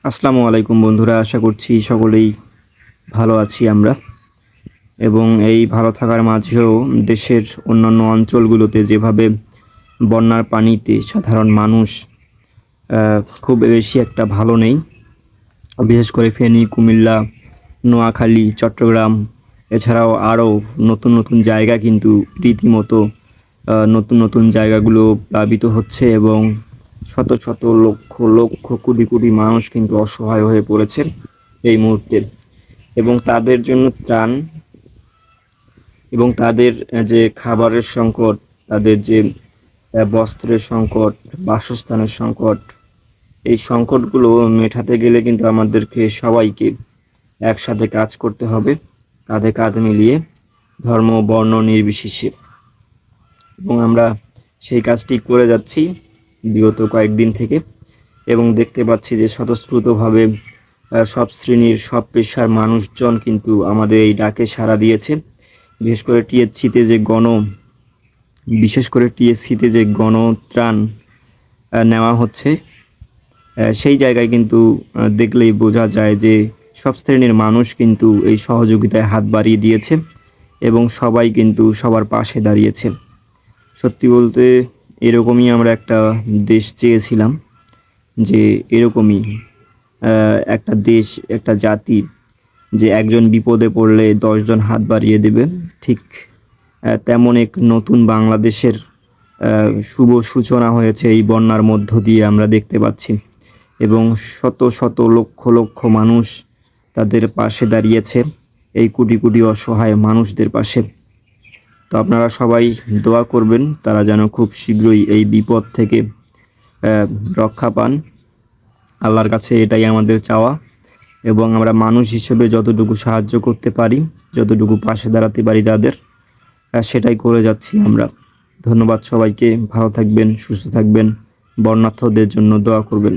আসসালামু আলাইকুম বন্ধুরা, আশা করছি সকলেই ভালো আছি আমরা। এবং এই ভালো থাকার মাঝেও দেশের অন্যান্য অঞ্চলগুলোতে যেভাবে বন্যার পানিতে সাধারণ মানুষ খুব বেশি একটা ভালো নেই। বিশেষ করে ফেনী, কুমিল্লা, নোয়াখালী, চট্টগ্রাম এছাড়াও আরও নতুন নতুন জায়গা কিন্তু রীতিমতো নতুন নতুন জায়গাগুলো প্লাবিত হচ্ছে এবং শত শত লক্ষ লক্ষ কোটি কোটি মানুষ কিন্তু অসহায় হয়ে পড়েছে এই মুহূর্তে। এবং তাদের জন্য ত্রাণ এবং তাদের যে খাবারের সংকট, তাদের যে বস্ত্রের সংকট, বাসস্থানের সংকট, এই সংকটগুলো মেটাতে গেলে কিন্তু আমাদেরকে সবাইকে একসাথে কাজ করতে হবে, কাঁধে কাঁধ মিলিয়ে, ধর্ম বর্ণ নির্বিশেষে। এবং আমরা সেই কাজটি করে যাচ্ছি বিগত কয়েকদিন থেকে এবং দেখতে পাচ্ছি যে স্বতঃস্ফূর্তভাবে সব শ্রেণীর সব পেশার মানুষজন কিন্তু আমাদের এই ডাকে সাড়া দিয়েছে। বিশেষ করে টিএসসিতে যে গণত্রাণ নেওয়া হচ্ছে, সেই জায়গায় কিন্তু দেখলেই বোঝা যায় যে সব শ্রেণীর মানুষ কিন্তু এই সহযোগিতায় হাত বাড়িয়ে দিয়েছে এবং সবাই কিন্তু সবার পাশে দাঁড়িয়েছে। সত্যি বলতে এরকমই আমরা একটা দেশ চেয়েছিলাম, যে এরকমই একটা দেশ, একটা জাতি, যে একজন বিপদে পড়লে 10 জন হাত বাড়িয়ে দেবে। ঠিক তেমন এক নতুন বাংলাদেশের শুভ সূচনা হয়েছে এই বন্যার মধ্য দিয়ে আমরা দেখতে পাচ্ছি। এবং শত শত লক্ষ লক্ষ মানুষ তাদের পাশে দাঁড়িয়েছে, এই কোটি কোটি অসহায় মানুষদের পাশে। তো আপনারা সবাই দোয়া করবেন তারা যেন খুব শীঘ্রই এই বিপদ থেকে রক্ষা পান। আল্লাহর কাছে এটাই আমাদের চাওয়া। এবং আমরা মানুষ হিসেবে যতটুকু সাহায্য করতে পারি, যতটুকু পাশে দাঁড়াতে পারি তাদের, সেটাই করে যাচ্ছি আমরা। ধন্যবাদ সবাইকে। ভালো থাকবেন, সুস্থ থাকবেন। বন্যার্থদের জন্য দোয়া করবেন।